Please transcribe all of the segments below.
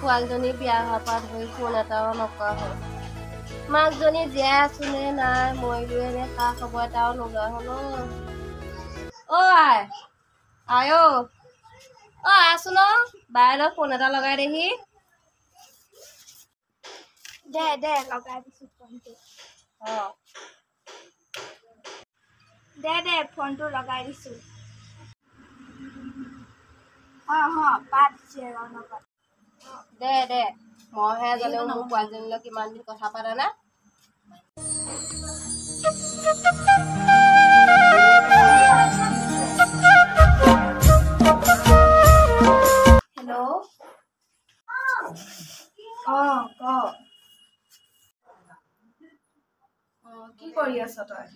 পোৱালজনী বিয়া হোৱাৰ পৰা ধৰি ফোন এটাও নকৰা হ'ল। মাকজনী জীয়াই আছো নে নাই, মৰিলোৱে নে, খা খবৰ এটাও নোলোৱা হ'ল। আই আছো ন, বাইলৈ ফোন এটা লগাই দেহি। দে লগাই দিছো ফোনটো। দে ফোনটো লগাই দিছো। পাত নপাত। দে মইহে জানো মোৰ পোৱালজনীলৈ কিমান দিন কথা পাতা না। হেল্ল' কি কৰি আছ তই?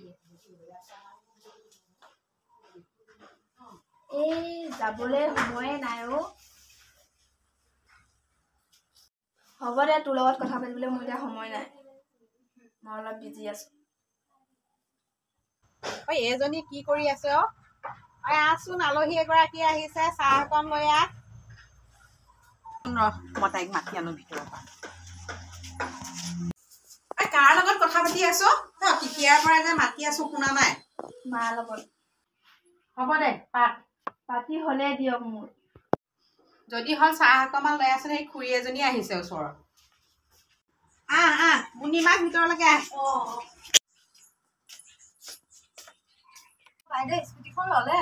যাবলৈ সময়ে নাই অ। হ'ব দে, তোৰ লগত কথা পাতিবলৈ মোৰ এতিয়া সময় নাই, মই অলপ বিজি আছো। এইজনী কি কৰি আছে অ? আহচোন, আলহী এগৰাকী আহিছে, চাহ অকণ লৈ আহ। মই তাইক মাতি আনো ভিতৰৰ পৰা। কাৰ লগত কথা পাতি আছ? তেতিয়াৰ পৰা যে মাতি আছো শুনা নাই। মাৰ লগত। হ'ব দে, পাতি হলে দিয়ক মোৰ। যদি হ'ল চাহ অকণমান লৈ আছো, সেই খুৰী এজনী আহিছে ওচৰৰ। আহ মুনিমাক ভিতৰলৈকে আহ। বাইদেউ স্কুটিখন ললে?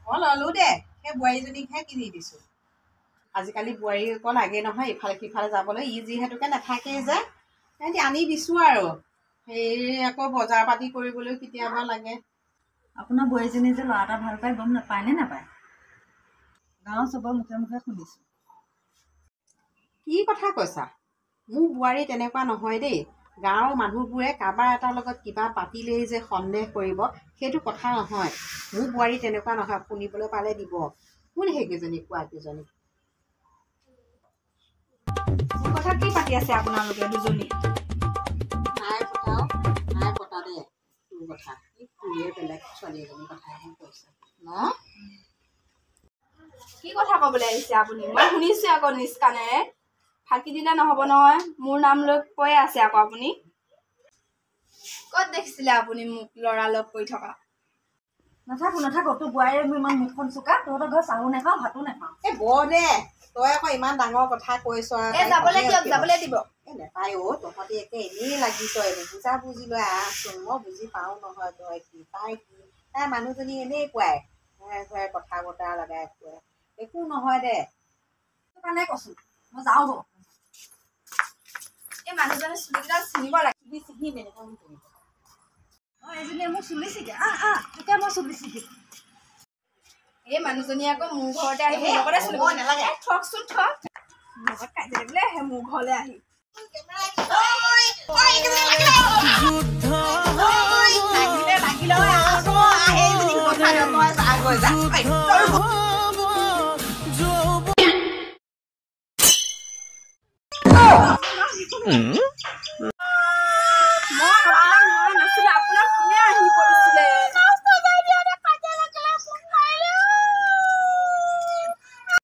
ললো দে, সেই বোৱাৰীজনীকহে কিনি দিছো। আজিকালি বোৱাৰী অকণ লাগে নহয় ইফালে সিফালে যাবলৈ, ই যিহেতুকে নাথাকেই যে আনি দিছো আৰু। সেই আকৌ বজাৰ পাতি কৰিবলৈ কেতিয়াবা লাগে। আপোনাৰ বোৱাৰীজনী যে ল'ৰা এটা ভাল পাই, গম নাপায় নে নাপায়? গাঁৱৰ চবৰ মুখে মুখে শুনিছো। কি কথা কৈছা? মোৰ বোৱাৰী তেনেকুৱা নহয় দেই। গাঁৱৰ মানুহবোৰে কাৰোবাৰ এটাৰ লগত কিবা পাতিলেই যে সন্দেহ কৰিব, সেইটো কথা নহয়। মোৰ বোৱাৰী তেনেকুৱা নহয়, শুনিবলৈ পালে দিব। কোন সেইকেইজনী কোৱাকেইজনী? মোৰ কথা কি পাতি আছে আপোনালোকে দুজনী? নাই পতা দে তোৰ কথা। খুৰীয়ে বেলেগ ছোৱালী এজনীৰ কথাহে কৈছে ন? কি কথা কবলৈ আহিছে আপুনি? মই শুনিছো আকৌ নিজ কাণেৰে। ফাঁকি দিলে নহব নহয়, মোৰ নাম লৈ কৈ আছে আকৌ আপুনি। ক'ত দেখিছিলে আপুনি মোক ল'ৰা লগ কৰি থকা? নাথাকো, তোৰ বোৱাৰীয়ে মোৰ ইমান মুখখন চোকা, তহঁতৰ ঘৰত চাহো নাখাওঁ ভাতো নাখাওঁ। বৰ দে, তই আকৌ ইমান ডাঙৰ কথা কৈছ। যাবলৈ দিয়ক, যাবলৈ দিব। নেপায় অ, তহঁতি একে এনেই লাগিছ। বুজা বুজি লৈ আহচোন, মই বুজি পাও নহয় তই কি তাই কি। তাই মানুহজনী এনেকুৱাই ঘৰে কথা বতৰা লগাই ফুৰে। একো নহয় দে। তোৰ কাৰণে কৈছো, মই যাওঁ গৈ। এই মানুহজনে চুলিকেইডাল ছিঙিব লাগে। এইজনীয়ে মোক চুলি ছিগে। তেতিয়া মই চুলি ছিগিম। এই মানুহজনী আকৌ মোৰ ঘৰতে আহি মোৰ লগতে চলিব নালাগে। থকচোন থক, লগত কাজিয়া লাগিলে আহে মোৰ ঘৰলৈ আহি।